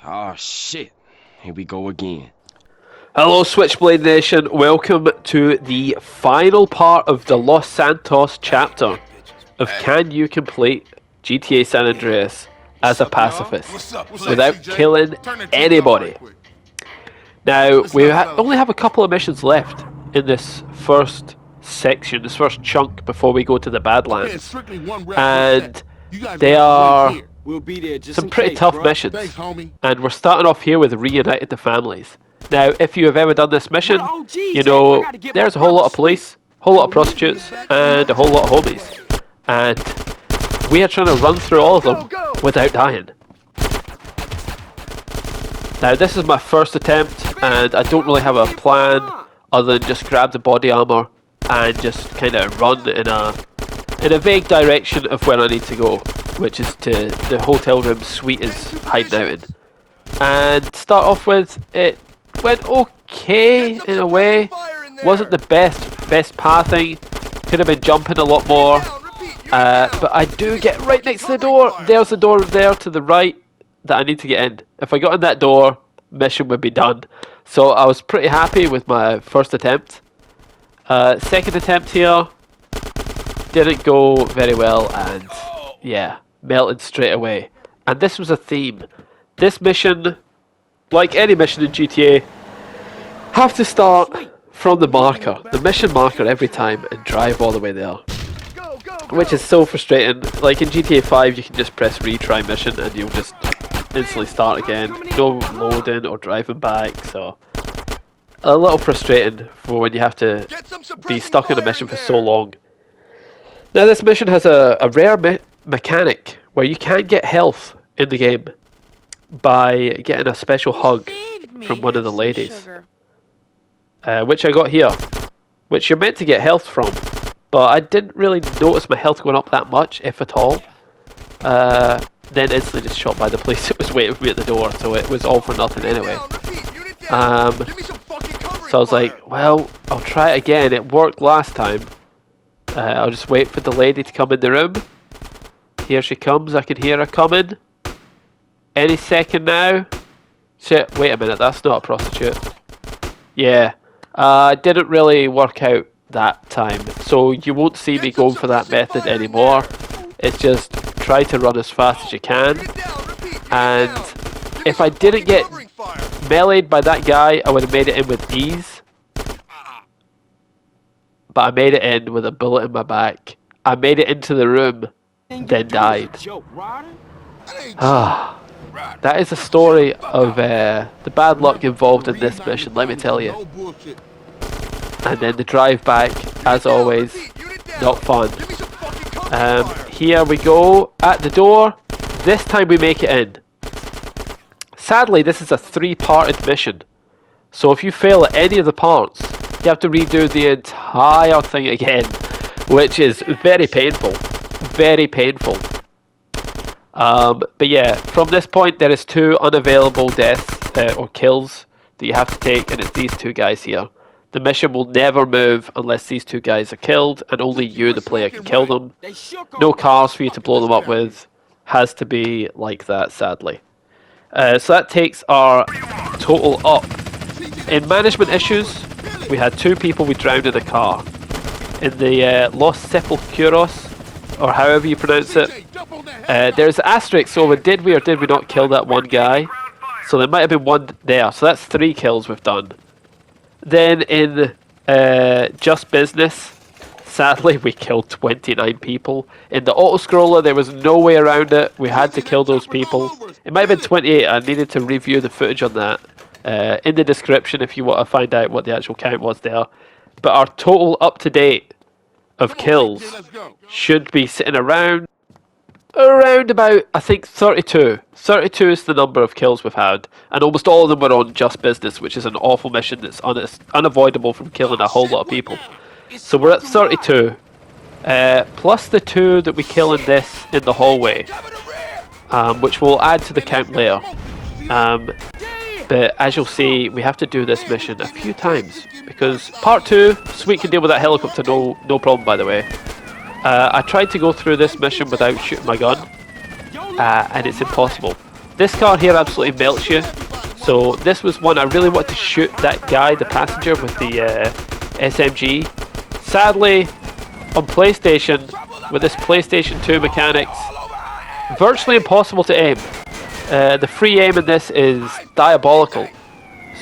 Oh shit. Here we go again. Hello Switchblade Nation, welcome to the final part of the Los Santos chapter of Can You Complete GTA San Andreas as a pacifist without killing anybody. Now, we only have a couple of missions left in this first section, this first chunk before we go to the Badlands, and they are some pretty tough missions, and we're starting off here with Reunited the Families. Now, if you have ever done this mission, you know there's a whole lot of police, a whole lot of prostitutes, and a whole lot of homies. And we are trying to run through all of them without dying. Now, this is my first attempt, and I don't really have a plan other than just grab the body armor and just kind of run in a vague direction of where I need to go, which is to the hotel room Sweet is hiding out in. And start off with it. Went okay in a way. Wasn't the best pathing. Could have been jumping a lot more. But I do get right next to the door. There's the door there to the right that I need to get in. If I got in that door, mission would be done. So I was pretty happy with my first attempt. Second attempt here didn't go very well, and yeah, melted straight away. And this was a theme. This mission, like any mission in GTA, have to start from the marker, the mission marker every time, and drive all the way there. Which is so frustrating. Like in GTA 5 you can just press retry mission and you'll just instantly start again. No loading or driving back, so a little frustrating for when you have to be stuck in a mission for so long. Now this mission has a rare mechanic where you can get health in the game by getting a special hug from one of the ladies, which I got here, which you're meant to get health from, but I didn't really notice my health going up that much, if at all. Then instantly just shot by the police that was waiting for me at the door, so it was all for nothing anyway. So I was like, well, I'll try it again. It worked last time. I'll just wait for the lady to come in the room. Here she comes, I can hear her coming. Any second now. Shit, wait a minute, that's not a prostitute. Yeah, didn't really work out that time. So you won't see me going for that method anymore. It's just try to run as fast as you can. And if I didn't get meleeed by that guy, I would have made it in with ease. But I made it in with a bullet in my back. I made it into the room, then died. Ah. That is a story of the bad luck involved in this mission, let me tell you. And then the drive back, as always, not fun. Here we go, at the door. This time we make it in. Sadly, this is a 3-parted mission. So if you fail at any of the parts, you have to redo the entire thing again, which is very painful. Very painful. But yeah, from this point there is 2 unavailable deaths or kills that you have to take, and it's these 2 guys here. The mission will never move unless these 2 guys are killed, and only you, the player, can kill them. No cars for you to blow them up with. Has to be like that, sadly. So that takes our total up. In management issues, we had 2 people we drowned in a car. In the Los 𝐂𝐄𝐄𝐿, or however you pronounce it, there's asterisks over did we or did we not kill that one guy. So there might have been 1 there, so that's 3 kills we've done. Then in Just Business, sadly we killed 29 people. In the auto-scroller there was no way around it, we had to kill those people. It might have been 28, I needed to review the footage on that. In the description if you want to find out what the actual count was there. But our total up to date of kills should be sitting around about, I think, 32. 32 is the number of kills we've had, and almost all of them were on Just Business, which is an awful mission that's unavoidable from killing a whole lot of people. So we're at 32, plus the 2 that we kill in the hallway, which we'll add to the count later. But as you'll see, we have to do this mission a few times, because part 2, Sweet can deal with that helicopter no problem, by the way. I tried to go through this mission without shooting my gun, and it's impossible. This car here absolutely melts you. So this was one I really wanted to shoot that guy, the passenger, with the SMG. Sadly, on PlayStation, with this PlayStation 2 mechanics, virtually impossible to aim. The free aim in this is diabolical.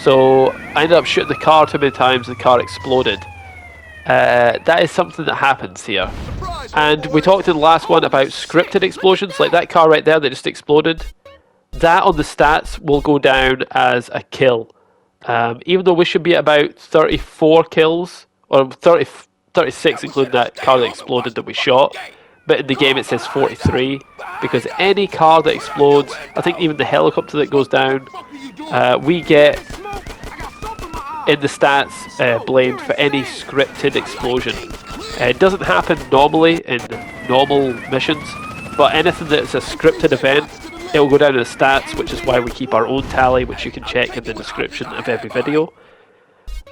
So I ended up shooting the car too many times and the car exploded. That is something that happens here. And we talked in the last one about scripted explosions, like that car right there that just exploded. That on the stats will go down as a kill. Even though we should be at about 34 kills, or 36 including that car that exploded that we shot. But in the game it says 43, because any car that explodes, I think even the helicopter that goes down, we get in the stats blamed for any scripted explosion. It doesn't happen normally in normal missions, but anything that's a scripted event, it will go down in the stats, which is why we keep our own tally, which you can check in the description of every video.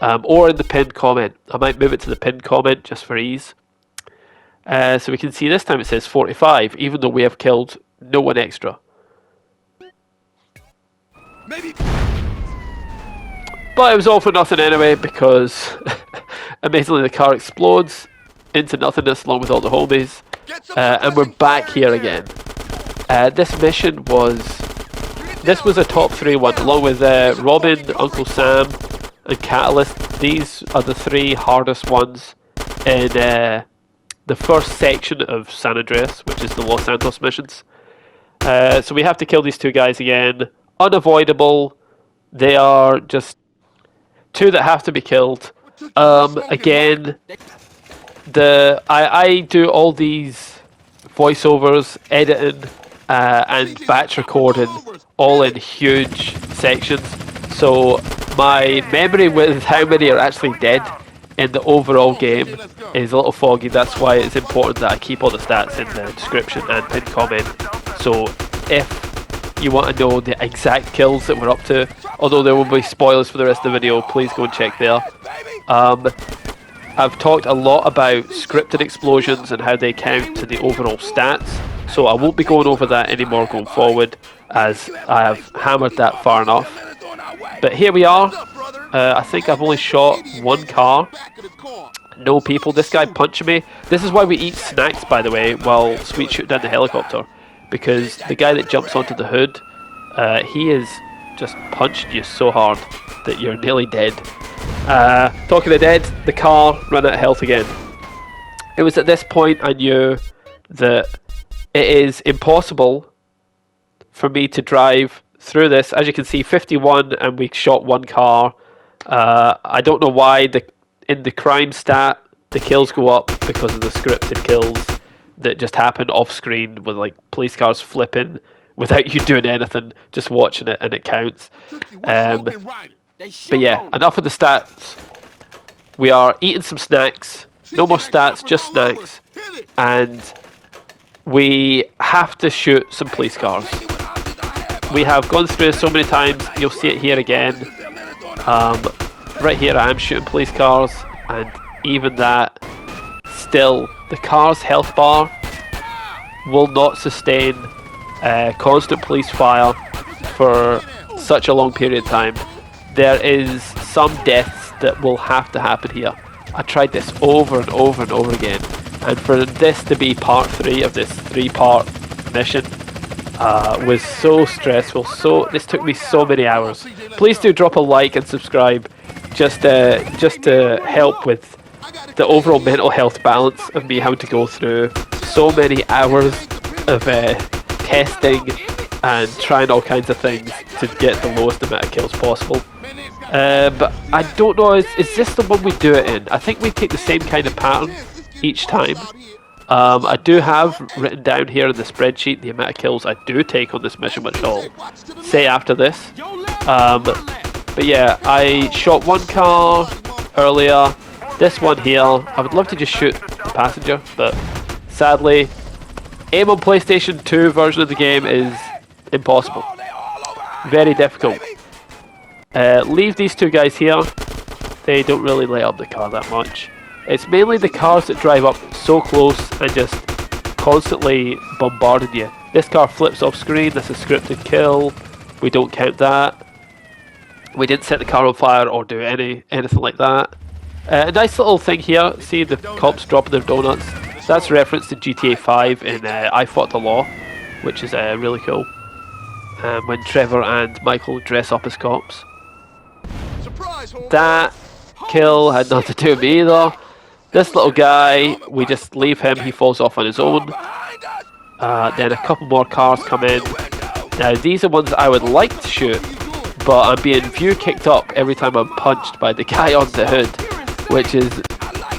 Or in the pinned comment. I might move it to the pinned comment just for ease. So we can see this time it says 45, even though we have killed no one extra. Maybe. But it was all for nothing anyway, because amazingly the car explodes into nothingness along with all the homies. And we're back here again. This mission was a top 3 one, along with Robin, Uncle Sam, and Catalyst. These are the 3 hardest ones in the first section of San Andreas, which is the Los Santos missions. So we have to kill these 2 guys again. Unavoidable. They are just 2 that have to be killed. Again, I do all these voiceovers, editing, and batch recording all in huge sections. So my memory with how many are actually dead in the overall game is a little foggy. That's why it's important that I keep all the stats in the description and pinned comment. So if you want to know the exact kills that we're up to, although there will be spoilers for the rest of the video, please go and check there. I've talked a lot about scripted explosions and how they count to the overall stats, so I won't be going over that anymore going forward, as I have hammered that far enough. But here we are. I think I've only shot 1 car. No people. This guy punching me. This is why we eat snacks, by the way, while Sweet shoot down the helicopter. Because the guy that jumps onto the hood, he is just punched you so hard that you're nearly dead. Talking of dead, the car ran out of health again. It was at this point I knew that it is impossible for me to drive through this. As you can see, 51, and we shot 1 car. I don't know why in the crime stat the kills go up, because of the scripted kills that just happen off screen with like police cars flipping without you doing anything, just watching it, and it counts. But yeah, enough of the stats. We are eating some snacks. No more stats, just snacks. And we have to shoot some police cars. We have gone through this so many times, you'll see it here again. Right here I am shooting police cars, and even that, still, the car's health bar will not sustain constant police fire for such a long period of time. There is some deaths that will have to happen here. I tried this over and over and over again, and for this to be part 3 of this 3-part mission was so stressful. This took me so many hours. Please do drop a like and subscribe, just to help with the overall mental health balance of me having to go through so many hours of testing and trying all kinds of things to get the lowest amount of kills possible. But I don't know, is this the one we do it in? I think we take the same kind of pattern each time. I do have written down here in the spreadsheet the amount of kills I do take on this mission, which I'll say after this. But yeah, I shot 1 car earlier. This one here, I would love to just shoot the passenger, but sadly, aim on PlayStation 2 version of the game is impossible. Very difficult. Leave these 2 guys here. They don't really light up the car that much. It's mainly the cars that drive up so close and just constantly bombarding you This car flips off screen. This is scripted kill. We don't count that. We didn't set the car on fire or do anything like that. A nice little thing here. See the cops dropping their donuts. That's a reference to GTA 5 in I Fought the Law, which is really cool. When Trevor and Michael dress up as cops. That kill had nothing to do with me either. This little guy, we just leave him. He falls off on his own. Then a couple more cars come in. Now these are ones I would like to shoot, but I'm being view kicked up every time I'm punched by the guy on the hood, which is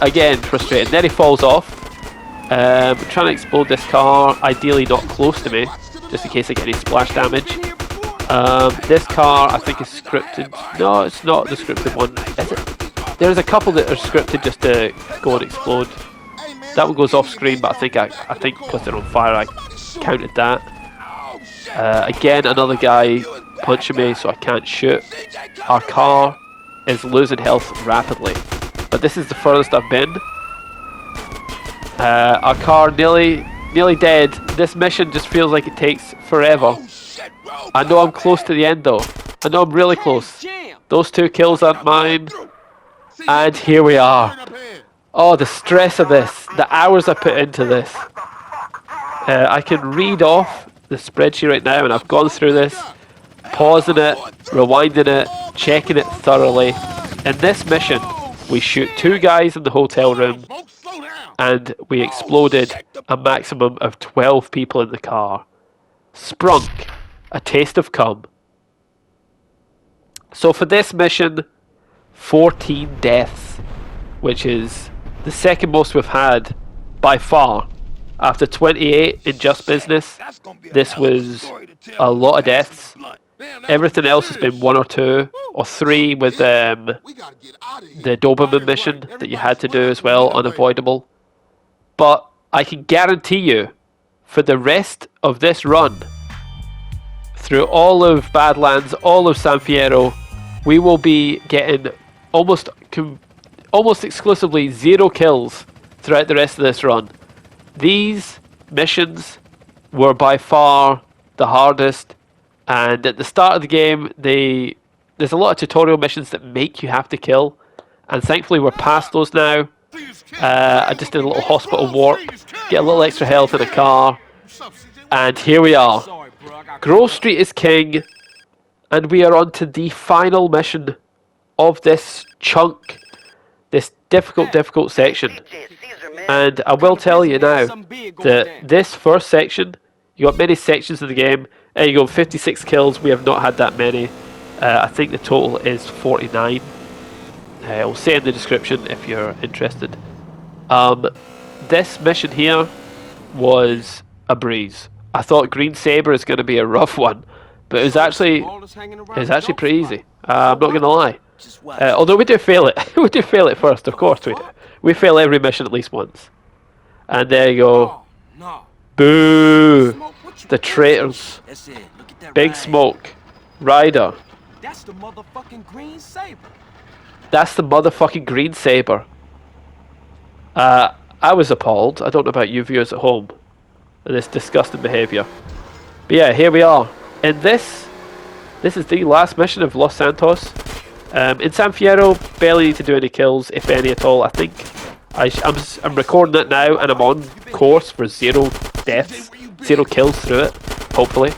again frustrating. Then he falls off. I'm trying to explode this car, ideally not close to me, just in case I get any splash damage. This car I think is scripted. No, it's not the scripted one, is it? There's a couple that are scripted just to go and explode. That one goes off screen, but I think put it on fire. I counted that. Again, another guy punching me, so I can't shoot. Our car is losing health rapidly, but this is the furthest I've been. Our car nearly dead. This mission just feels like it takes forever. I know I'm close to the end though. I know I'm really close. Those 2 kills aren't mine. And here we are. Oh, the stress of this. The hours I put into this. I can read off the spreadsheet right now, and I've gone through this, pausing it, rewinding it, checking it thoroughly. In this mission, we shoot 2 guys in the hotel room, and we exploded a maximum of 12 people in the car. Sprunk, a taste of cum. So for this mission, 14 deaths, which is the second most we've had by far. After 28 in Just Business, this was a lot of deaths. Everything else has been 1 or 2 or 3 with the Doberman mission that you had to do as well, unavoidable. But I can guarantee you, for the rest of this run, through all of Badlands, all of San Fierro, we will be getting almost exclusively 0 kills throughout the rest of this run. These missions were by far the hardest, and at the start of the game there's a lot of tutorial missions that make you have to kill, and thankfully we're past those now. I just did a little hospital warp, get a little extra health in a car, and here we are. Grove Street is king, and we are on to the final mission of this chunk, this difficult section. And I will tell you now that this first section, you got many sections of the game, and you got 56 kills. We have not had that many. I think the total is 49. I'll say in the description if you're interested. This mission here was a breeze. I thought Green Sabre is going to be a rough one, but it was actually pretty easy. I'm not going to lie. Although we do fail it. We do fail it first, of course we do. We fail every mission at least once. And there you go. Boo! The traitors. Big Smoke. Ryder. That's the motherfucking Green Sabre. That's the motherfucking Green Sabre. I was appalled. I don't know about you viewers at home. At this disgusting behaviour. But yeah, here we are. And this is the last mission of Los Santos. In San Fierro, barely need to do any kills, if any at all, I think. I'm recording it now, and I'm on course for 0 deaths, 0 kills through it, hopefully.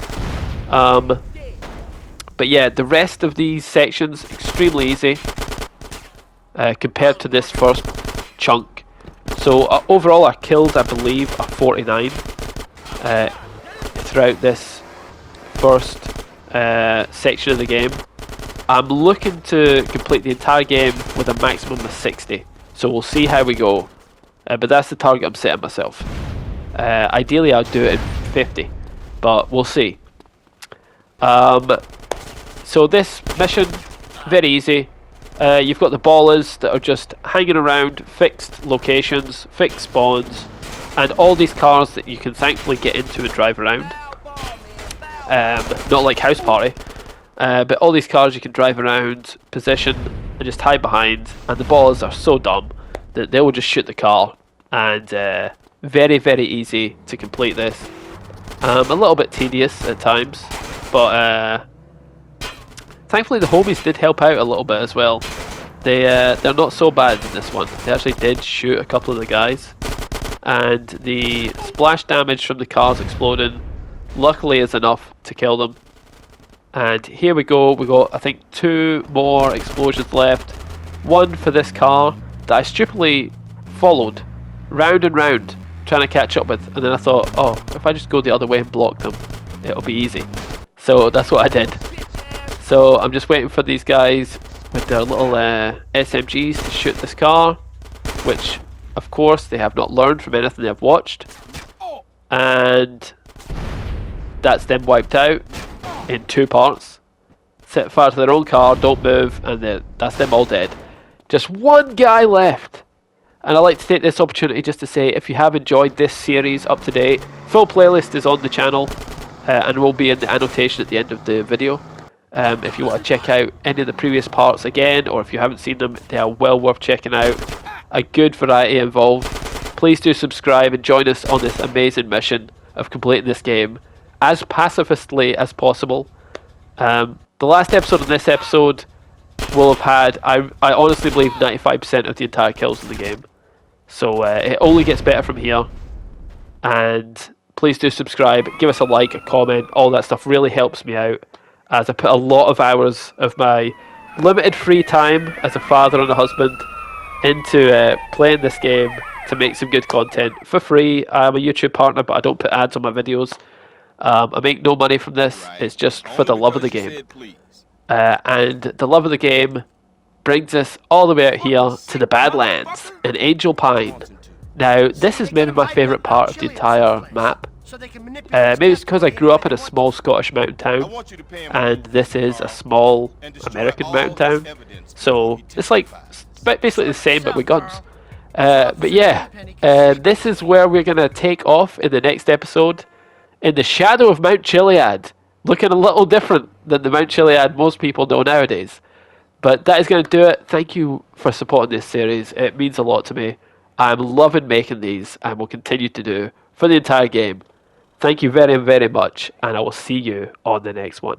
But yeah, the rest of these sections, extremely easy, compared to this first chunk. So overall our kills, I believe, are 49 throughout this first section of the game. I'm looking to complete the entire game with a maximum of 60, so we'll see how we go, but that's the target I'm setting myself. Ideally I'll do it in 50, but we'll see. So this mission, very easy. You've got the ballers that are just hanging around fixed locations, fixed spawns, and all these cars that you can thankfully get into and drive around. Not like House Party. But all these cars you can drive around, position, and just hide behind, and the ballers are so dumb that they will just shoot the car, and very, very easy to complete this. A little bit tedious at times, but thankfully the homies did help out a little bit as well. They're not so bad in this one. They actually did shoot a couple of the guys, and the splash damage from the cars exploding luckily is enough to kill them. And here we go, we got I think 2 more explosions left. One for this car that I stupidly followed round and round trying to catch up with, and then I thought, oh, if I just go the other way and block them, it'll be easy. So that's what I did. So I'm just waiting for these guys with their little SMGs to shoot this car, which of course they have not learned from anything they've watched, and that's them wiped out in 2 parts. Set fire to their own car, don't move, and that's them all dead. Just one guy left. And I'd like to take this opportunity just to say, if you have enjoyed this series up to date, full playlist is on the channel and will be in the annotation at the end of the video. If you want to check out any of the previous parts again, or if you haven't seen them, they are well worth checking out. A good variety involved. Please do subscribe and join us on this amazing mission of completing this game as pacifistly as possible. The last episode and this episode will have had, I honestly believe, 95% of the entire kills in the game. So it only gets better from here. And please do subscribe, give us a like, a comment, all that stuff really helps me out, as I put a lot of hours of my limited free time as a father and a husband into playing this game to make some good content for free. I'm a YouTube partner, but I don't put ads on my videos. I make no money from this, it's just for the love of the game. And the love of the game brings us all the way out here to the Badlands in Angel Pine. Now, this is maybe my favourite part of the entire map. Maybe it's because I grew up in a small Scottish mountain town, and this is a small American mountain town. So it's like basically the same, but with guns. But yeah, this is where we're going to take off in the next episode, in the shadow of Mount Chiliad, looking a little different than the Mount Chiliad most people know nowadays. But that is going to do it. Thank you for supporting this series. It means a lot to me. I'm loving making these, and will continue to do for the entire game. Thank you very, very much, and I will see you on the next one.